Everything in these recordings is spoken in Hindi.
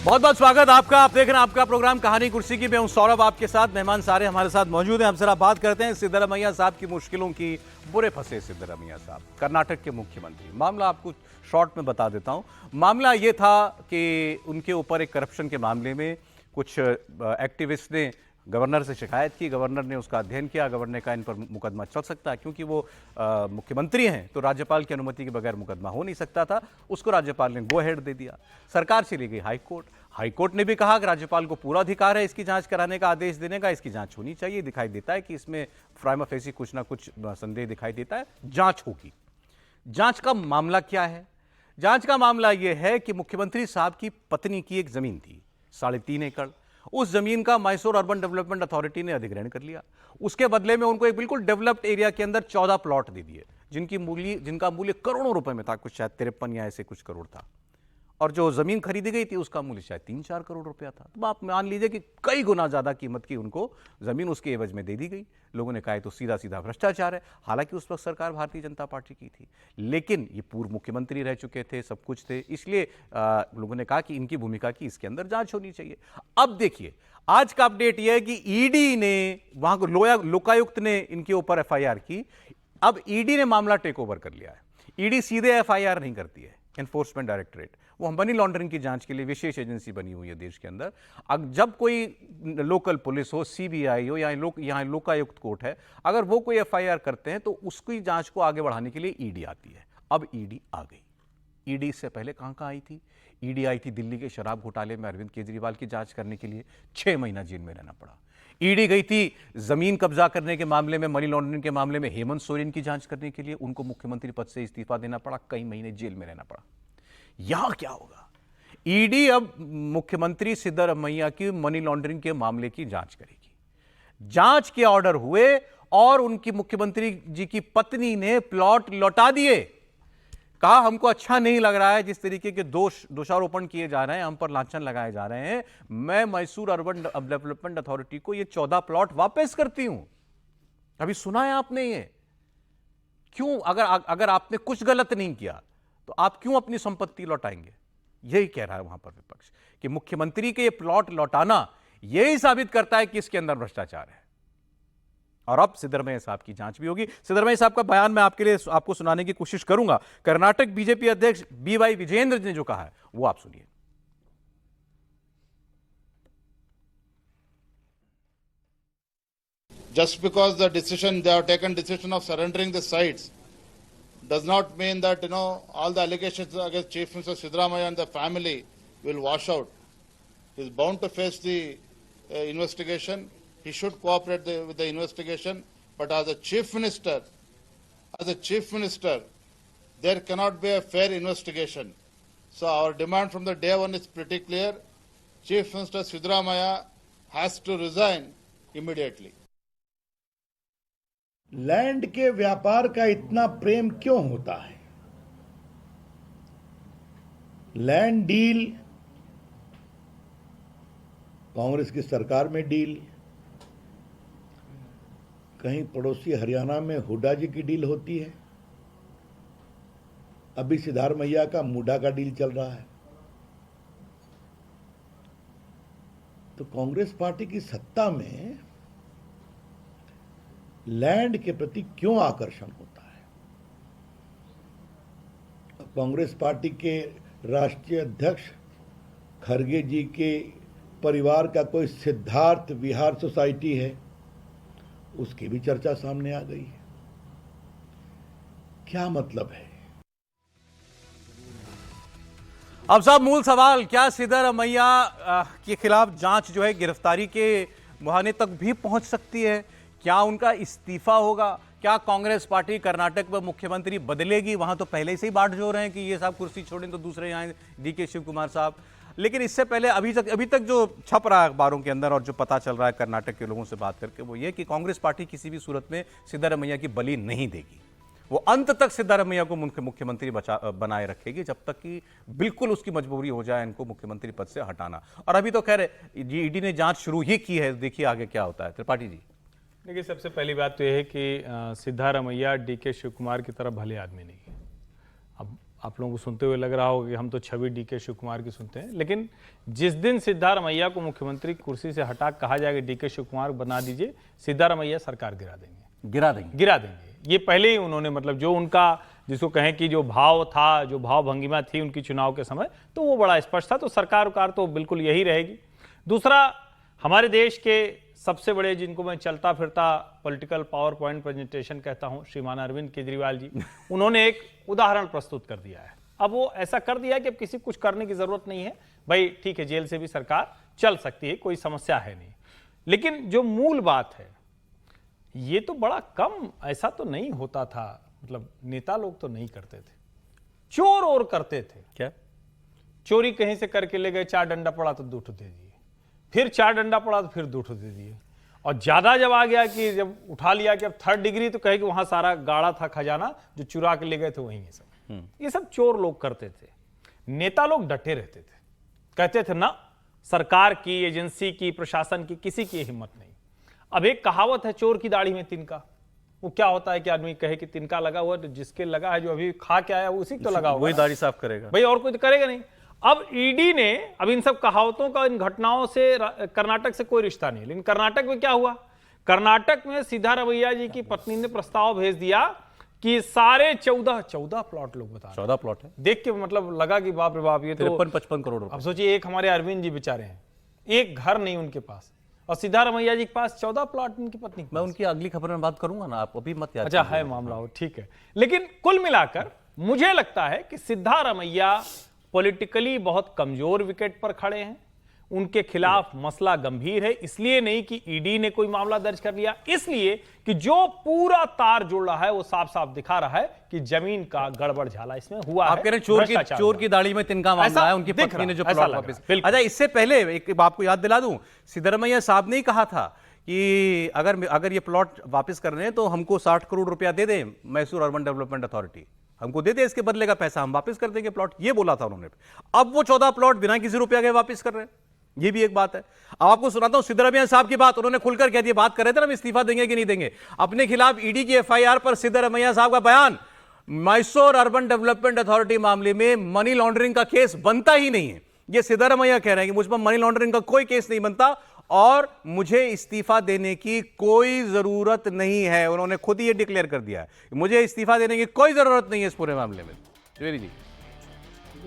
बहुत बहुत स्वागत आपका। आप देख रहे हैं आपका प्रोग्राम कहानी कुर्सी की। मैं हूं सौरभ, आपके साथ। मेहमान सारे हमारे साथ मौजूद हैं। हम जरा बात करते हैं सिद्धरामैया साहब की मुश्किलों की। बुरे फंसे सिद्धरामैया साहब, कर्नाटक के मुख्यमंत्री। मामला आपको शॉर्ट में बता देता हूं। मामला यह था कि उनके ऊपर एक करप्शन के मामले में कुछ एक्टिविस्ट ने गवर्नर से शिकायत की। गवर्नर ने उसका अध्ययन किया। गवर्नर ने कहा इन पर मुकदमा चल सकता है, क्योंकि वो मुख्यमंत्री हैं तो राज्यपाल की अनुमति के बगैर मुकदमा हो नहीं सकता था। उसको राज्यपाल ने गो हेड दे दिया। सरकार चली गई हाई कोर्ट। हाई कोर्ट ने भी कहा कि राज्यपाल को पूरा अधिकार है इसकी जांच कराने का, आदेश देने का। इसकी जांच होनी चाहिए। दिखाई देता है कि इसमें प्राइमा फेसी कुछ ना कुछ संदेह दिखाई देता है, जांच होगी। जांच का मामला क्या है? जांच का मामला यह है कि मुख्यमंत्री साहब की पत्नी की एक जमीन थी 3.5 एकड़। उस जमीन का मैसूर अर्बन डेवलपमेंट अथॉरिटी ने अधिग्रहण कर लिया। उसके बदले में उनको एक बिल्कुल डेवलप्ड एरिया के अंदर 14 प्लॉट दे दिए, जिनका मूल्य करोड़ों रुपए में था। कुछ शायद 53 या ऐसे कुछ करोड़ था। और जो जमीन खरीदी गई थी उसका मूल्य शायद 3-4 करोड़ रुपया था। तो आप मान लीजिए कि कई गुना ज्यादा कीमत की उनको जमीन उसके एवज में दे दी गई। लोगों ने कहा तो सीधा सीधा भ्रष्टाचार है। हालांकि उस वक्त सरकार भारतीय जनता पार्टी की थी, लेकिन ये पूर्व मुख्यमंत्री रह चुके थे, सब कुछ थे, इसलिए लोगों ने कहा कि इनकी भूमिका की इसके अंदर जांच होनी चाहिए। अब देखिए, आज का अपडेट यह है कि ईडी ने वहां को लोकायुक्त ने इनके ऊपर एफआईआर की। अब ईडी ने मामला टेक ओवर कर लिया है। ईडी सीधे एफआईआर नहीं करती है, एनफोर्समेंट डायरेक्टोरेट। वो मनी लॉन्ड्रिंग की जांच के लिए विशेष एजेंसी बनी हुई है देश के अंदर। अब जब कोई लोकल पुलिस हो, सीबीआई हो, या यहाँ लोकायुक्त कोर्ट है, अगर वो कोई एफआईआर करते हैं तो उसकी जांच को आगे बढ़ाने के लिए ईडी आती है। अब ईडी आ गई। ईडी इससे पहले कहां कहां आई थी? ईडी आई थी दिल्ली के शराब घोटाले में अरविंद केजरीवाल की जांच करने के लिए, 6 महीना जेल में रहना पड़ा। ईडी गई थी जमीन कब्जा करने के मामले में, मनी लॉन्ड्रिंग के मामले में हेमंत सोरेन की जांच करने के लिए। उनको मुख्यमंत्री पद से इस्तीफा देना पड़ा, कई महीने जेल में रहना पड़ा। यहां क्या होगा? ईडी अब मुख्यमंत्री सिद्धरामैया की मनी लॉन्ड्रिंग के मामले की जांच करेगी। जांच के ऑर्डर हुए और उनकी मुख्यमंत्री जी की पत्नी ने प्लॉट लौटा दिए। कहा हमको अच्छा नहीं लग रहा है जिस तरीके के दोषारोपण किए जा रहे हैं, हम पर लांछन लगाए जा रहे हैं। मैं मैसूर अर्बन डेवलपमेंट अथॉरिटी को ये 14 प्लॉट वापस करती हूं। अभी सुना है आपने ये? क्यों? अगर आपने कुछ गलत नहीं किया तो आप क्यों अपनी संपत्ति लौटाएंगे? यही कह रहा है वहां पर विपक्ष कि मुख्यमंत्री के ये प्लॉट लौटाना यही साबित करता है कि इसके अंदर भ्रष्टाचार है। और अब सिद्धरामैया साहब की जांच भी होगी। सिद्धरामैया साहब का बयान मैं आपके लिए आपको सुनाने की कोशिश करूंगा। कर्नाटक बीजेपी अध्यक्ष बीवाई विजेंद्र ने जो कहा है वो आप सुनिए। Just because the decision they have taken decision of surrendering the sites does not mean that all the allegations against Chief Minister Siddaramaiah and the family will wash out. He is bound to face the investigation. He should cooperate with the investigation. But as a chief minister, there cannot be a fair investigation. So our demand from the day one is pretty clear. Chief Minister Siddaramaiah has to resign immediately. Land के व्यापार का इतना प्रेम क्यों होता है? लैंड डील कांग्रेस की सरकार में डील, कहीं पड़ोसी हरियाणा में हुड्डा जी की डील होती है, अभी सिद्धारमैया का मुडा का डील चल रहा है। तो कांग्रेस पार्टी की सत्ता में लैंड के प्रति क्यों आकर्षण होता है? कांग्रेस पार्टी के राष्ट्रीय अध्यक्ष खड़गे जी के परिवार का कोई सिद्धार्थ विहार सोसाइटी है, उसकी भी चर्चा सामने आ गई है। क्या मतलब है? अब साहब मूल सवाल, क्या सिद्धरामैया के खिलाफ जांच जो है गिरफ्तारी के मुहाने तक भी पहुंच सकती है? क्या उनका इस्तीफा होगा? क्या कांग्रेस पार्टी कर्नाटक में मुख्यमंत्री बदलेगी? वहां तो पहले से ही बांट जो रहे हैं कि ये साहब कुर्सी छोड़ें तो दूसरे यहाँ डीके शिव कुमार साहब। लेकिन इससे पहले अभी तक जो छप रहा है अखबारों के अंदर और जो पता चल रहा है कर्नाटक के लोगों से बात करके, वो ये कि कांग्रेस पार्टी किसी भी सूरत में सिद्धरामैया की बलि नहीं देगी। वो अंत तक सिद्धरामैया को मुख्यमंत्री बनाए रखेगी जब तक कि बिल्कुल उसकी मजबूरी हो जाए इनको मुख्यमंत्री पद से हटाना। और अभी तो खैर ईडी ने जांच शुरू ही की है, देखिए आगे क्या होता है। त्रिपाठी जी, देखिए, सबसे पहली बात तो यह है कि सिद्धारमैया डीके शिव कुमार की तरह भले आदमी नहीं है। अब आप लोगों को सुनते हुए लग रहा होगा कि हम तो छवि डीके शिव कुमार की सुनते हैं, लेकिन जिस दिन सिद्धारमैया को मुख्यमंत्री कुर्सी से हटा कहा जाएगा डीके शिव कुमार बना दीजिए, सिद्धारमैया सरकार गिरा देंगे, गिरा देंगे। ये पहले ही उन्होंने मतलब जो उनका जिसको कहें कि जो भाव था, जो भाव भंगिमा थी उनकी चुनाव के समय, तो वो बड़ा स्पष्ट था। तो सरकार तो बिल्कुल यही रहेगी। दूसरा, हमारे देश के सबसे बड़े जिनको मैं चलता फिरता पॉलिटिकल पावर पॉइंट प्रेजेंटेशन कहता हूं, श्रीमान अरविंद केजरीवाल जी, उन्होंने एक उदाहरण प्रस्तुत कर दिया है। अब वो ऐसा कर दिया कि अब किसी कुछ करने की जरूरत नहीं है, भाई ठीक है, जेल से भी सरकार चल सकती है, कोई समस्या है नहीं। लेकिन जो मूल बात है, ये तो बड़ा कम, ऐसा तो नहीं होता था, मतलब नेता लोग तो नहीं करते थे, चोर और करते थे। क्या चोरी कहीं से करके ले गए, 4 डंडा पड़ा तो 2 ठो दे दिए, फिर 4 डंडा पड़ा तो फिर 2 ठो दे दिए, और ज्यादा जब आ गया कि जब उठा लिया कि अब 3rd डिग्री, तो कहे कि वहां सारा गाड़ा था खजाना जो चुरा के ले गए थे वहीं ये सब चोर लोग करते थे। नेता लोग डटे रहते थे, कहते थे ना सरकार की, एजेंसी की, प्रशासन की, किसी की हिम्मत नहीं। अब एक कहावत है, चोर की दाढ़ी में तिनका। वो क्या होता है कि आदमी कहे कि तिनका लगा हुआ, तो जिसके लगा है, जो अभी खा के आया उसी को तो लगा हुआ, वही दाढ़ी साफ करेगा भाई, और कोई तो करेगा नहीं। अब ईडी ने, अब इन सब कहावतों का, इन घटनाओं से कर्नाटक से कोई रिश्ता नहीं, लेकिन कर्नाटक में क्या हुआ, कर्नाटक में सिद्धारमैया जी की पत्नी ने प्रस्ताव भेज दिया कि सारे 14 प्लॉट, लोग बता 14 प्लॉट है, देख के मतलब लगा कि बाप रे बाप, ये तो 53-55 करोड़ रुपए। अब सोचिए, एक हमारे अरविंद जी बेचारे हैं, एक घर नहीं उनके पास, और सिद्धारमैया जी के पास 14 प्लॉट उनकी पत्नी। मैं उनकी अगली खबर में बात करूंगा ना, आप अभी मत याद। अच्छा है मामला हो, ठीक है। लेकिन कुल मिलाकर मुझे लगता है कि सिद्धारमैया पॉलिटिकली बहुत कमजोर विकेट पर खड़े हैं, उनके खिलाफ मसला गंभीर है। इसलिए नहीं कि ईडी ने कोई मामला दर्ज कर लिया, इसलिए कि जो पूरा तार जुड़ रहा है वो साफ साफ दिखा रहा है कि जमीन का गड़बड़ झाला इसमें हुआ। आप कह रहे हैं चोर की दाढ़ी में तिनका मामला है, उनकी पत्नी ने जो प्लॉट वापस। अच्छा, इससे पहले एक आपको याद दिला दूं, सिद्धारमैया साहब ने ही कहा था कि अगर ये प्लॉट वापस कर रहे हैं तो हमको 60 करोड़ रुपया दे दें, मैसूर अर्बन डेवलपमेंट अथॉरिटी हमको दे दे, इसके बदले का पैसा हम वापस कर देंगे प्लॉट, ये बोला था उन्होंने। अब वो 14 प्लॉट बिना किसी रुपया के वापस कर रहे हैं, ये भी एक बात है। अब आपको सुनाता हूं सिद्धारमैया साहब की बात, उन्होंने खुलकर कह दिया, बात कर रहे थे ना हम इस्तीफा देंगे कि नहीं देंगे। अपने खिलाफ ईडी की एफआईआर पर सिद्धारमैया साहब का बयान, मैसूर अर्बन डेवलपमेंट अथॉरिटी मामले में मनी लॉन्ड्रिंग का केस बनता ही नहीं है। ये सिद्धारमैया कह रहे हैं कि मुझ पर मनी लॉन्ड्रिंग का कोई केस नहीं बनता और मुझे इस्तीफा देने की कोई जरूरत नहीं है। उन्होंने खुद ही ये डिक्लेयर कर दिया है, मुझे इस्तीफा देने की कोई जरूरत नहीं है इस पूरे मामले में। त्रिवेदी जी,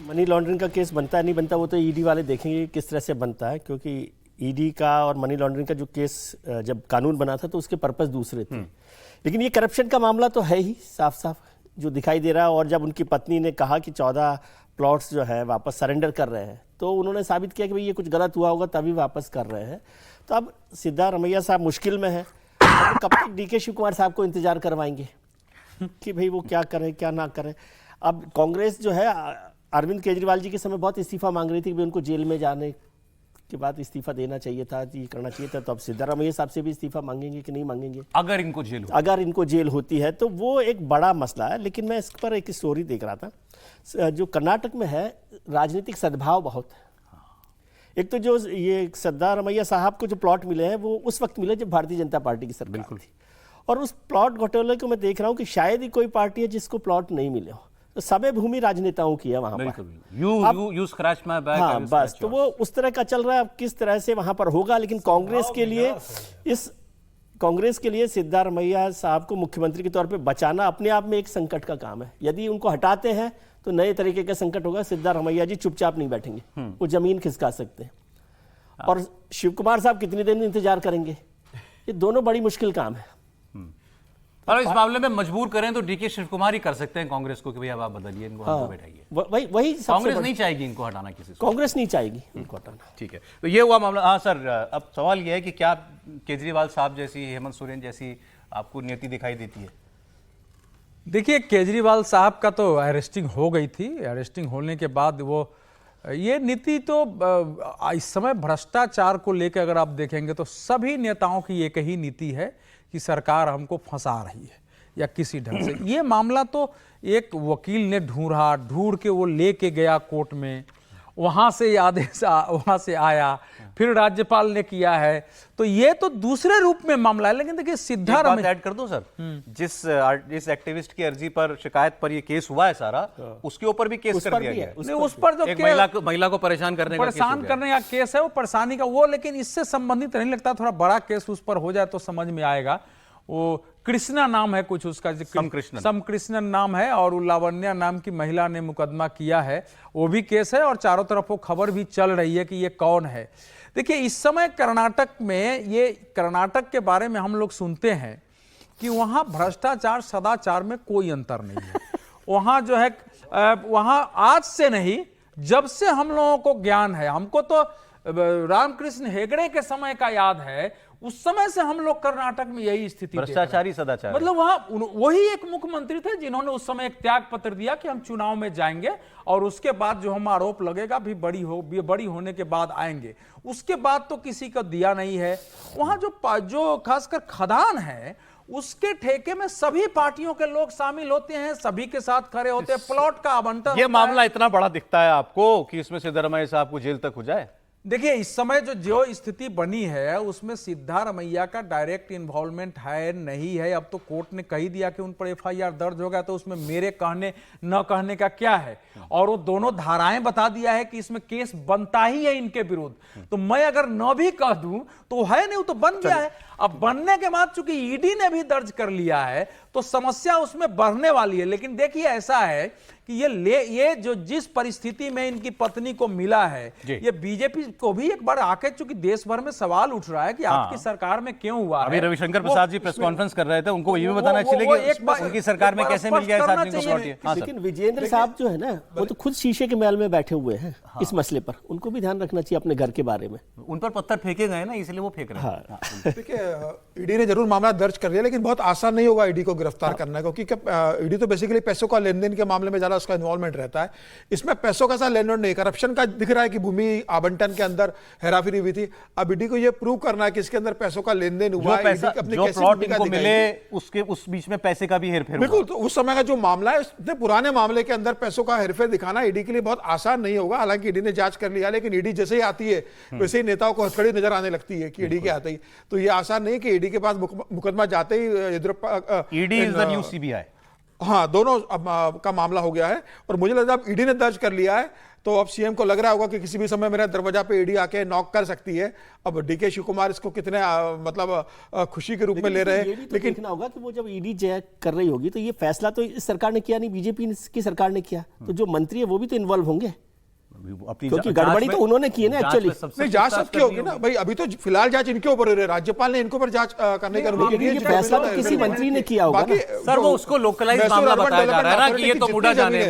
मनी लॉन्ड्रिंग का केस बनता है नहीं बनता वो तो ईडी वाले देखेंगे किस तरह से बनता है, क्योंकि ईडी का और मनी लॉन्ड्रिंग का जो केस जब कानून बना था तो उसके पर्पस दूसरे थे। लेकिन ये करप्शन का मामला तो है ही साफ साफ जो दिखाई दे रहा है। और जब उनकी पत्नी ने कहा कि 14 प्लॉट्स जो है वापस सरेंडर कर रहे हैं, तो उन्होंने साबित किया कि भाई ये कुछ गलत हुआ होगा तभी वापस कर रहे हैं। तो अब सिद्धारमैया साहब मुश्किल में है, तो कब तक डीके शिव कुमार साहब को इंतजार करवाएंगे कि भाई वो क्या करें क्या ना करें। अब कांग्रेस जो है अरविंद केजरीवाल जी के समय बहुत इस्तीफा मांग रही थी कि उनको जेल में जाने के बाद इस्तीफा देना चाहिए था, ये करना चाहिए था। तो अब सिद्धारमैया साहब से भी इस्तीफा मांगेंगे कि नहीं मांगेंगे अगर इनको जेल होती है तो वो एक बड़ा मसला है। लेकिन मैं इस पर एक स्टोरी देख रहा था, जो कर्नाटक में है राजनीतिक सद्भाव बहुत है। एक तो जो ये सिद्धारमैया साहब को जो प्लॉट मिले हैं वो उस वक्त मिले जब भारतीय जनता पार्टी की सरकार थी, और उस प्लॉट घोटाले को मैं देख रहा हूँ कि शायद ही कोई पार्टी है जिसको प्लॉट नहीं मिले हो। तो सबे भूमि राजनेताओं की है वहां पर। You scratch my back. हाँ बस, तो वो उस तरह का चल रहा है। अब किस तरह से वहां पर होगा, लेकिन कांग्रेस के लिए सिद्धारमैया साहब को मुख्यमंत्री के तौर पे बचाना अपने आप में एक संकट का काम है। यदि उनको हटाते हैं तो नए तरीके का संकट होगा। सिद्धारमैया जी चुपचाप नहीं बैठेंगे, वो जमीन खिसका सकते हैं। और शिव कुमार साहब कितने दिन इंतजार करेंगे, ये दोनों बड़ी मुश्किल काम है। और इस मामले में मजबूर करें तो डीके शिव कुमार ही कर सकते हैं कांग्रेस को कि भाई अब आप बदलिए इनको, हमको बैठाइए। वही कांग्रेस नहीं चाहेगी इनको हटाना, किसी से कांग्रेस नहीं चाहेगी इनको हटाना। ठीक है, तो ये हुआ मामला। हाँ सर, अब सवाल ये है कि क्या केजरीवाल साहब जैसी, हेमंत सोरेन जैसी आपको नीति दिखाई देती है? देखिए, केजरीवाल साहब का तो अरेस्टिंग हो गई थी। अरेस्टिंग होने के बाद वो ये नीति तो इस समय भ्रष्टाचार को लेकर अगर आप देखेंगे तो सभी नेताओं की एक ही नीति है कि सरकार हमको फंसा रही है या किसी ढंग से। ये मामला तो एक वकील ने ढूंढ के वो लेके गया कोर्ट में, वहां से ये आदेश वहां से आया, फिर राज्यपाल ने किया है, तो ये तो दूसरे रूप में मामला है। लेकिन देखिए सिद्धारमैया ऐड कर दूं सर, जिस एक्टिविस्ट की अर्जी पर शिकायत पर ये केस हुआ है सारा, उसके ऊपर भी केस कर दिया गया है। उस पर जो एक महिला को परेशान करने का केस है, वो परेशानी का वो, लेकिन इससे संबंधित नहीं लगता। थोड़ा बड़ा केस उस पर हो जाए तो समझ में आएगा। वो कृष्णा नाम है कुछ उसका, समकृष्णन नाम है, और लावण्या नाम की महिला ने मुकदमा किया है, वो भी केस है, और चारों तरफ वो खबर भी चल रही है कि ये कौन है। देखिए इस समय कर्नाटक में, ये कर्नाटक के बारे में हम लोग सुनते हैं कि वहां भ्रष्टाचार सदाचार में कोई अंतर नहीं है। वहां जो है वहां आज से नहीं, जब से हम लोगों को ज्ञान है, हमको तो रामकृष्ण हेगड़े के समय का याद है, उस समय से हम लोग कर्नाटक में यही स्थिति, भ्रष्टाचारी सदाचार, मतलब वहां वही एक मुख्यमंत्री थे जिन्होंने उस समय एक त्याग पत्र दिया कि हम चुनाव में जाएंगे और उसके बाद जो हम आरोप लगेगा भी बड़ी होने के बाद आएंगे। उसके बाद तो किसी का दिया नहीं है। वहां जो खासकर खदान है, उसके ठेके में सभी पार्टियों के लोग शामिल होते हैं, सभी के साथ खड़े होते हैं, प्लॉट का आवंटन। ये मामला इतना बड़ा दिखता है आपको कि इसमें सिद्धारमैया साहब को जेल तक हो जाए? देखिए इस समय जो स्थिति बनी है उसमें सिद्धारमैया का डायरेक्ट इन्वॉल्वमेंट है नहीं है। अब तो कोर्ट ने कही दिया कि उन पर एफआईआर दर्ज होगा, तो उसमें मेरे कहने न कहने का क्या है, और वो दोनों धाराएं बता दिया है कि इसमें केस बनता ही है इनके विरुद्ध। तो मैं अगर न भी कह दूं तो है नहीं, वो तो बन गया है। अब बनने के बाद चूंकि ईडी ने भी दर्ज कर लिया है तो समस्या उसमें बढ़ने वाली है। लेकिन देखिए ऐसा है कि ये जो जिस परिस्थिति में इनकी पत्नी को मिला है, ये बीजेपी को भी एक बार आके, चूंकि देश भर में सवाल उठ रहा है कि आपकी सरकार में क्यों हुआ है। अभी रविशंकर प्रसाद जी प्रेस कॉन्फ्रेंस कर रहे थे, उनको ये भी बताना चाहिए कि उनकी सरकार में कैसे मिल गया इस आदमी को प्लॉट। लेकिन विजेंद्र साहब जो है ना, वो तो खुद शीशे के महल में बैठे हुए हैं इस मसले पर। उनको भी ध्यान रखना चाहिए अपने घर के बारे में। उन पर पत्थर फेंके गए ना, इसलिए वो फेंक रहे हैं। देखिए ईडी ने जरूर मामला दर्ज कर लिया, लेकिन बहुत आसान नहीं होगा ईडी को गिरफ्तार करना, क्योंकि ईडी तो बेसिकली पैसों का लेन देन के मामले में ज्यादा उसका इन्वॉल्वमेंट रहता है। इसमें पैसों का सा लेन देन नहीं, करप्शन का दिख रहा है कि भूमि आवंटन के अंदर हेराफेरी हुई थी। अब ईडी को यह प्रूव करना है कि इसके अंदर पैसों का लेन देन हुआ है, जो प्लॉट इनको मिले उसके उस बीच में पैसे का भी हेरफेर। बिल्कुल, तो उस समय का जो मामला है, इतने पुराने मामले के अंदर पैसों का हेरफेर दिखाना ईडी के लिए बहुत आसान नहीं होगा। हालांकि ईडी ने जांच कर लिया, लेकिन ईडी जैसे ही आती है वैसे ही नेताओं को हथकड़ी नजर आने लगती है कि ईडी के आते ही। तो ये आसान नहीं कि ईडी के पास मुकदमा जाते ही ED is the new CBI. हाँ, दोनों का मामला हो गया है, और मुझे लगता है अब ईडी ने दर्ज कर लिया है तो अब सीएम को लग रहा होगा कि किसी भी समय मेरा दरवाजा पे ईडी आके नॉक कर सकती है। अब डीके शिव कुमार इसको कितने मतलब खुशी के रूप में ले रहे हैं, लेकिन देखना होगा कि वो जब ईडी कर रही होगी तो ये फैसला तो इस सरकार ने किया नहीं, बीजेपी की सरकार ने किया, तो जो मंत्री है वो भी तो इन्वॉल्व होंगे, क्योंकि गड़बड़ी तो उन्होंने की है ना एक्चुअली। नहीं, जांच सबकी होगी ना भाई। अभी तो फिलहाल जांच इनके ऊपर है, राज्यपाल ने इनके ऊपर जांच करने का अनुमति दी है। फैसला तो किसी मंत्री ने किया होगा ना सर, वो उसको लोकलाइज मामला बताया जा रहा है ना कि ये तो मुडा जाने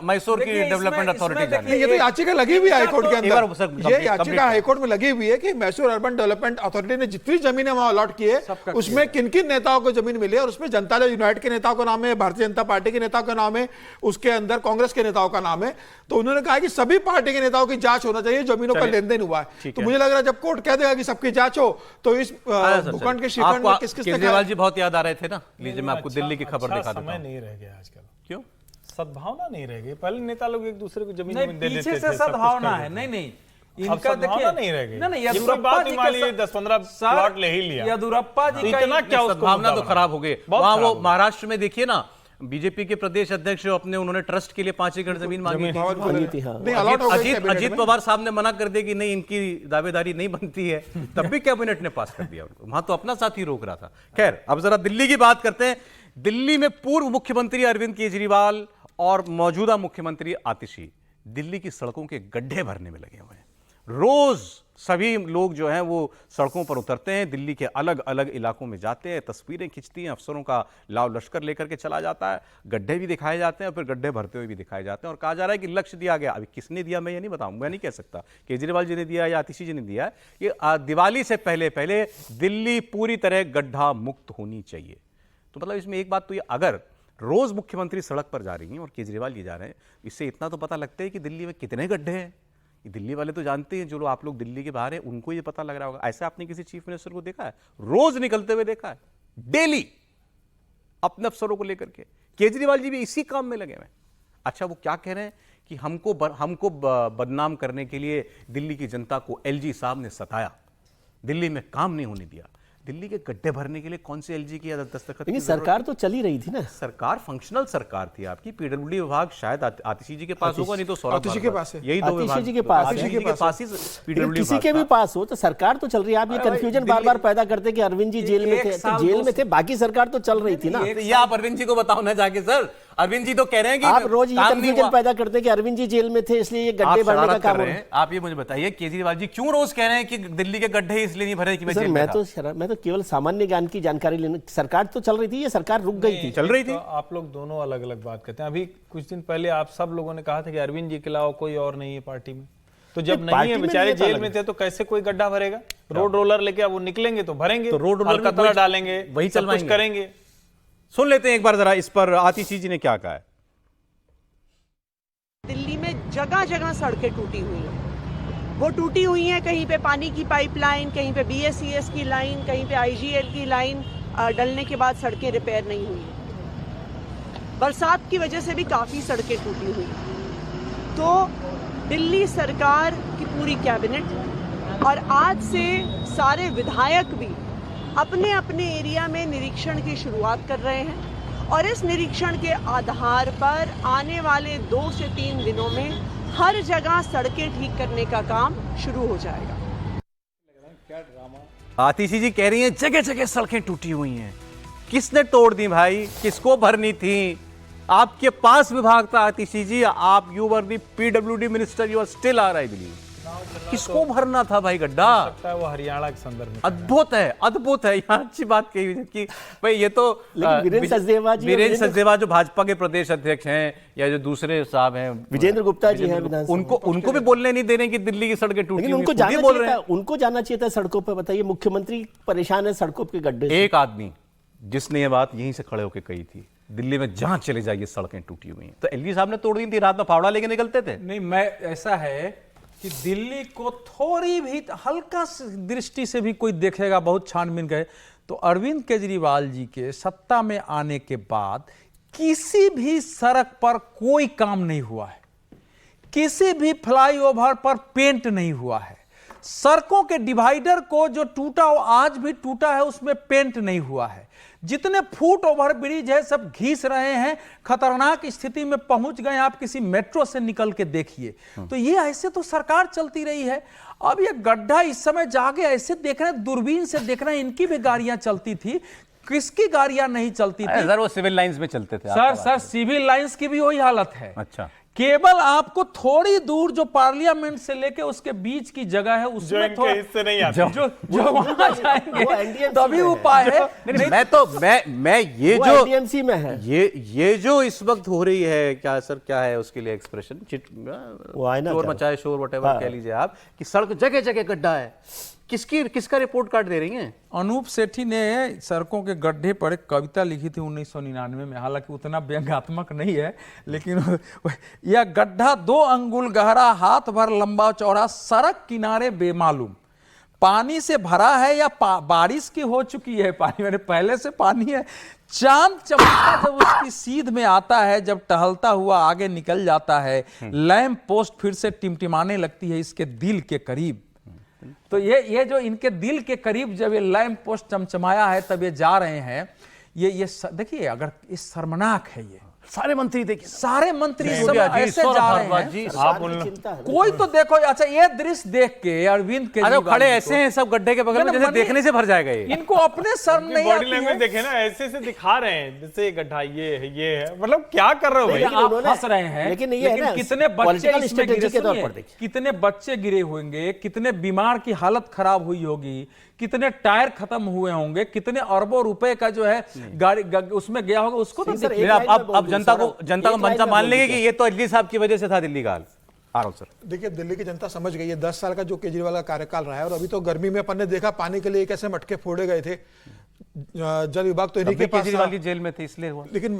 मैसूर की डेवलपमेंट अथॉरिटी जाने। ये तो याचिका लगी हुई है हाईकोर्ट के अंदर, ये याचिका हाईकोर्ट में लगी हुई है कि मैसूर अर्बन डेवलपमेंट अथॉरिटी ने जितनी जमीनें वहां अलॉट की है उसमें किन किन नेताओं को जमीन मिली है, और उसमें जनता दल यूनाइटेड के नेताओं का नाम है, भारतीय जनता पार्टी के नेताओं का नाम है, उसके अंदर कांग्रेस के नेताओं का नाम है। तो उन्होंने कहा कि सभी पार्टी के नेताओं की जांच होना चाहिए, जमीनों का लेन देन हुआ है। तो मुझे लग रहा है जब कोर्ट कह देगा कि सबकी जांच हो तो इस भूखंड के श्रीखंड में किस-किस ने केजरीवाल जी बहुत याद आ रहे थे ना। लीजिए मैं आपको दिल्ली की खबर दिखा देता हूं। समय नहीं रह गया आजकल, क्यों? सदभावना नहीं रह गई। पहले नेता लोग एक दूसरे को जमीन दे देते थे, पीछे से सद्भावना है। नहीं इनका देखिए नहीं रह गई। नहीं, येदुरप्पा जी के 10-15 प्लॉट ले ही लिया। येदुरप्पा जी का इतना क्या सद्भावना तो खराब हो गई। वहां वो महाराष्ट्र में देखिए ना, बीजेपी के प्रदेश अध्यक्ष अपने उन्होंने ट्रस्ट के लिए 5 एकड़ जमीन मांगी थी। अजीत पवार साहब ने मना कर दिया कि नहीं, इनकी दावेदारी नहीं बनती है, तब भी कैबिनेट ने पास कर दिया उनको। वहां तो अपना साथी रोक रहा था। खैर, अब जरा दिल्ली की बात करते हैं। दिल्ली में पूर्व मुख्यमंत्री अरविंद केजरीवाल और मौजूदा मुख्यमंत्री आतिशी दिल्ली की सड़कों के गड्ढे भरने में लगे हुए हैं। रोज सभी लोग जो हैं वो सड़कों पर उतरते हैं, दिल्ली के अलग अलग इलाकों में जाते हैं, तस्वीरें खींचती हैं, अफसरों का लाव लश्कर लेकर के चला जाता है, गड्ढे भी दिखाए जाते हैं और फिर गड्ढे भरते हुए भी दिखाए जाते हैं। और कहा जा रहा है कि लक्ष्य दिया गया, अभी किसने दिया मैं ये नहीं बताऊंगा, मैं नहीं कह सकता केजरीवाल जी ने दिया या आतिशी जी ने दिया, ये दिवाली से पहले पहले दिल्ली पूरी तरह गड्ढा मुक्त होनी चाहिए। तो मतलब इसमें एक बात तो ये, अगर रोज मुख्यमंत्री सड़क पर जा रही हैं और केजरीवाल जी जा रहे हैं, इससे इतना तो पता लगता है कि दिल्ली में कितने गड्ढे हैं। ये दिल्ली वाले तो जानते हैं, जो लोग आप लोग दिल्ली के बाहर हैं उनको ये पता लग रहा होगा। ऐसा आपने किसी चीफ मिनिस्टर को देखा है रोज निकलते हुए देखा है, डेली अपने अफसरों को लेकर के? केजरीवाल जी भी इसी काम में लगे हुए हैं। अच्छा, वो क्या कह रहे हैं कि हमको बदनाम करने के लिए दिल्ली की जनता को एलजी साहब ने सताया, दिल्ली में काम नहीं होने दिया। दिल्ली के गड्ढे भरने के लिए कौन से एलजी की दस्तखत? लेकिन सरकार तो चल ही रही थी ना। सरकार फंक्शनल सरकार थी आपकी। पीडब्ल्यूडी विभाग शायद आतिशी जी के पास होगा, नहीं तो सौरभ आतिशी के पास है। यही दो विभाग आतिशी जी के पास आतिशी जी के पास ही पीडब्ल्यूडी किसी के भी पास हो तो सरकार तो चल रही है। आप ये कंफ्यूजन बार बार पैदा करते कि अरविंद जी जेल में थे, तो जेल में थे, बाकी सरकार तो चल रही थी ना। ये आप अरविंद जी को बताओ ना जाके। सर अरविंद जी तो कह रहे हैं कि आप रोज ये कंफ्यूजन पैदा करते हैं कि अरविंद जी जेल में थे इसलिए ये गड्ढे भरने का काम हो रहा है। आप ये मुझे बताइए केजरीवाल जी क्यों रोज कह रहे हैं कि दिल्ली के गड्ढे इसलिए नहीं भरे कि मैं जेल में था? मैं तो केवल सामान्य ज्ञान की जानकारी लेने। सरकार तो चल रही थी, ये सरकार रुक गई थी, चल रही थी। तो आप लोग दोनों अलग अलग बात करते हैं। अभी कुछ दिन पहले आप सब लोगों ने कहा था कि अरविंद जी के अलावा कोई और नहीं है पार्टी में। तो जब नहीं है, बेचारे जेल में थे, तो कैसे कोई गड्ढा भरेगा? रोड रोलर लेके अब वो निकलेंगे तो भरेंगे, तो रोड रोलर कतरा डालेंगे, वही सब कुछ करेंगे। सुन लेते हैं एक बार जरा इस पर आतिशी जी ने क्या कहा है। दिल्ली में जगह जगह सड़कें टूटी हुई हैं। वो टूटी हुई हैं, कहीं पे पानी की पाइपलाइन, कहीं पे BSES की लाइन, कहीं पे IGL की लाइन डलने के बाद सड़कें रिपेयर नहीं हुई हैं। बरसात की वजह से भी काफ़ी सड़कें टूटी हुई हैं। तो दिल्ली सरकार की पूरी कैबिनेट और आज से सारे विधायक भी अपने अपने एरिया में निरीक्षण की शुरुआत कर रहे हैं और इस निरीक्षण के आधार पर आने वाले 2 से 3 दिनों में हर जगह सड़कें ठीक करने का काम शुरू हो जाएगा। आतिशी जी कह रही हैं जगह जगह सड़कें टूटी हुई हैं। किसने तोड़ दी भाई? किसको भरनी थी? आपके पास विभाग था आतिशी जी, आप you were the PWD minister, you are still आ रहा है दिल्ली। किसको भरना था भाई गड्ढा? लगता है वो हरियाणा के संदर्भ में अद्भुत है, अद्भुत है। यहाँ अच्छी बात कही हुई है कि भाई ये तो वीरेंद्र सचदेवा जो भाजपा के प्रदेश अध्यक्ष हैं या जो दूसरे साहब हैं विजेंद्र गुप्ता जी हैं, उनको भी बोलने नहीं दे रहे कि दिल्ली की सड़कें टूटी हुई। उनको जाना चाहिए था सड़कों पर। बताइए, मुख्यमंत्री परेशान है सड़कों के गड्ढे। एक आदमी जिसने ये बात यहीं से खड़े होकर कही थी, दिल्ली में जहां चले जाइए सड़कें टूटी हुई हैं। तो एलजी साहब ने तोड़ दी थी, रात में फावड़ा लेके निकलते थे। नहीं, मैं ऐसा है कि दिल्ली को थोड़ी भी हल्का दृष्टि से भी कोई देखेगा, बहुत छानबीन करे तो अरविंद केजरीवाल जी के सत्ता में आने के बाद किसी भी सड़क पर कोई काम नहीं हुआ है, किसी भी फ्लाईओवर पर पेंट नहीं हुआ है, सड़कों के डिवाइडर को जो टूटा वो आज भी टूटा है, उसमें पेंट नहीं हुआ है। जितने फुट ओवर ब्रिज है सब घिस रहे हैं, खतरनाक स्थिति में पहुंच गए। आप किसी मेट्रो से निकल के देखिए। तो ये ऐसे तो सरकार चलती रही है। अब ये गड्ढा इस समय जाके ऐसे देख रहे हैं, दूरबीन से देख रहे हैं, इनकी भी गाड़ियां चलती थी, किसकी गाड़ियां नहीं चलती थी? सर वो सिविल लाइंस में चलते थे। सर सिविल लाइंस की भी वही हालत है। अच्छा, केवल आपको थोड़ी दूर जो पार्लियामेंट से लेके उसके बीच की जगह है उसमें थोड़ा हिस्से नहीं आते, जो वहां जाएंगे तभी उपाय है। मैं ये जो एनडीएमसी में है, ये जो इस वक्त हो रही है, क्या सर क्या है उसके लिए एक्सप्रेशन? शोर मचाए शोर वटेवर कह लीजिए आप, कि सड़क जगह जगह गड्ढा है। किसका रिपोर्ट कार्ड दे रही हैं? अनूप सेठी ने सड़कों के गड्ढे पर एक कविता लिखी थी 1999 में, हालांकि उतना व्यंग्यात्मक नहीं है, लेकिन यह गड्ढा 2 अंगुल गहरा, हाथ भर लंबा चौड़ा, सड़क किनारे बेमालूम, पानी से भरा है या बारिश की हो चुकी है पानी, मैंने पहले से पानी है। चांद चमकता जब उसकी सीध में आता है, जब टहलता हुआ आगे निकल जाता है, लैंप पोस्ट फिर से टिमटिमाने लगती है इसके दिल के करीब। तो ये जो इनके दिल के करीब जब ये लैंप पोस्ट चमचमाया है, तब ये जा रहे हैं। ये देखिए, अगर ये शर्मनाक है, ये सारे मंत्री देखिए, सारे मंत्री ऐसे जा रहे हैं। आप कोई तो देखो, अच्छा ये दृश्य देख के अरविंद केजरीवाल खड़े ऐसे हैं सब गड्ढे के बगल में, जैसे देखने से भर जाएगा ये। इनको अपने शर्म नहीं आती है। देखे ना, ऐसे से दिखा रहे हैं जैसे गड्ढा ये है, मतलब क्या कर रहे हो भाई? आप हंस रहे हैं, लेकिन कितने बच्चे इसमें गिरे, कितने बच्चे गिरे होंगे, कितने बीमार की हालत खराब हुई होगी, कितने टायर खत्म हुए होंगे, कितने अरबों रुपए का जो है गाड़ी उसमें गया होगा, उसको तो अब जनता को मनसा मान लेंगे कि ये तो एलजी साहब की वजह से था दिल्ली का हाल। सर देखिए, दिल्ली की जनता समझ गई है 10 साल का जो केजरीवाल का कार्यकाल रहा है, और अभी तो गर्मी में अपन ने देखा पानी के लिए कैसे मटके फोड़े गए थे। जल विभाग तो इन्हीं के पास, केजरीवाल की जेल में थे इसलिए हुआ, लेकिन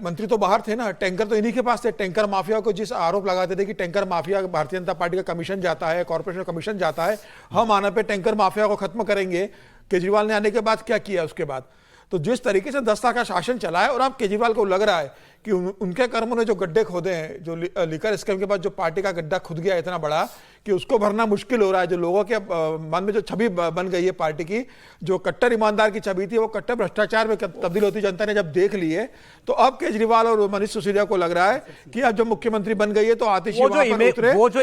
मंत्री तो बाहर थे ना। टैंकर तो इन्हीं के पास थे। टैंकर माफिया को जिस आरोप लगाते थे कि tanker mafia Bharatiya Janata party का कमीशन जाता है, कॉर्पोरेशन का कमीशन जाता है, हम आने पे टैंकर माफिया को खत्म करेंगे। केजरीवाल ने आने के बाद क्या किया? उसके बाद तो जिस तरीके से 10 साल का शासन चला है और अब केजरीवाल को लग रहा है कि उनके कर्मों ने जो गड्ढे खोदे हैं, जो लिकर स्कैम के बाद जो पार्टी का गड्ढा खुद गया इतना बड़ा कि उसको भरना मुश्किल हो रहा है, जो लोगों के मन में जो छवि बन गई है पार्टी की, जो कट्टर ईमानदार की छवि थी वो कट्टर भ्रष्टाचार में तब्दील होती जनता ने जब देख ली है, तो अब केजरीवाल और मनीष सिसोदिया को लग रहा है कि अब जब मुख्यमंत्री बन गई है तो आतिशी वो जो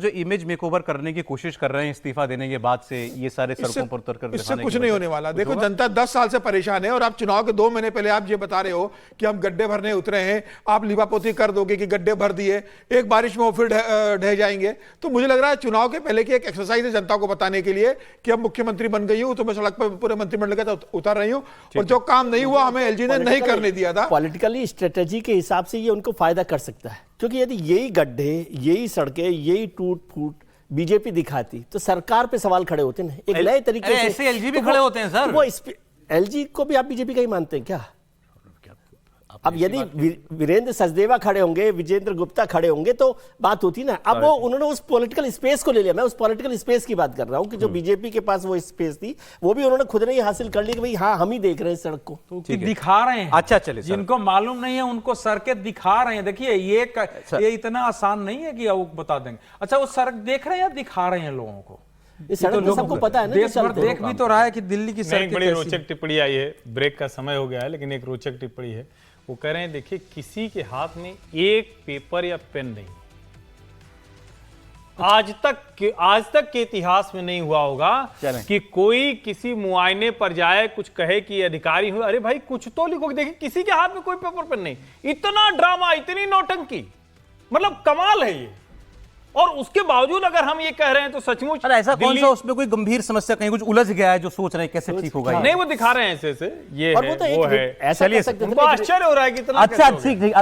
इमेज मेकओवर करने की कोशिश कर रहे हैं इस्तीफा देने के बाद से, ये सारे सड़कों पर उतर कर इससे कुछ नहीं होने वाला। देखो जनता 10 साल से परेशान है और आप चुनाव के 2 महीने पहले आप ये बता रहे हो कि हम गड्ढे भरने उतरे हैं, आप लिपापोती कर दोगे कि गड्ढे भर दिए, एक बारिश में वो फिर ढह जाएंगे। तो मुझे लग रहा है चुनाव के पहले की एक एक्सरसाइज है जनता को बताने के लिए कि अब मुख्यमंत्री बन गई हूं तो मैं सड़क पर पूरे मंत्रिमंडल के साथ उतर रही हूं, और जो काम नहीं हुआ हमें एलजी ने नहीं करने दिया था। पॉलिटिकली स्ट्रेटेजी के हिसाब से ये उनको फायदा कर सकता है, क्योंकि यदि यही गड्ढे, यही सड़कें, यही टूट फूट बीजेपी दिखाती तो सरकार पे सवाल खड़े होते हैं एक नए तरीके से। ऐसे एलजी भी खड़े होते हैं सर। वो एलजी को भी आप बीजेपी का ही मानते हैं क्या? अब यदि वीरेंद्र सचदेवा खड़े होंगे, विजेंद्र गुप्ता खड़े होंगे तो बात होती ना। अब वो उन्होंने उस पॉलिटिकल स्पेस को ले लिया। मैं उस पॉलिटिकल स्पेस की बात कर रहा हूं कि जो बीजेपी के पास वो स्पेस थी वो भी उन्होंने खुद ने ही हासिल कर ली कि भाई हाँ हम ही देख रहे हैं सड़क को, तो दिखा रहे हैं। अच्छा चलिए, जिनको मालूम नहीं है उनको सड़कें दिखा रहे हैं। देखिए ये इतना आसान नहीं है कि वो बता देंगे। अच्छा वो सड़क देख रहे हैं या दिखा रहे हैं लोगों को? ये सड़क तो सबको पता है ना, देश भर देख भी तो रहा है कि दिल्ली की सड़क। बड़ी रोचक टिप्पणी आई है, ब्रेक का समय हो गया है लेकिन एक रोचक टिप्पणी है। वो कह रहे हैं देखिए किसी के हाथ में एक पेपर या पेन नहीं, आज तक के इतिहास में नहीं हुआ होगा कि कोई किसी मुआयने पर जाए कुछ कहे कि अधिकारी हो, अरे भाई कुछ तो लिखो। देखिए किसी के हाथ में कोई पेपर पेन नहीं। इतना ड्रामा, इतनी नौटंकी, मतलब कमाल है ये। और उसके बावजूद अगर हम ये कह रहे हैं तो सचमुच ऐसा कौन सा उसमें कोई गंभीर समस्या, कहीं कुछ उलझ गया है जो सोच रहे हैं कैसे ठीक होगा? नहीं वो दिखा रहे हैं ऐसे ये और है, वो तो वो है। ऐसा कह सकते हैं, आश्चर्य हो रहा है कि इतना अच्छा ठीक।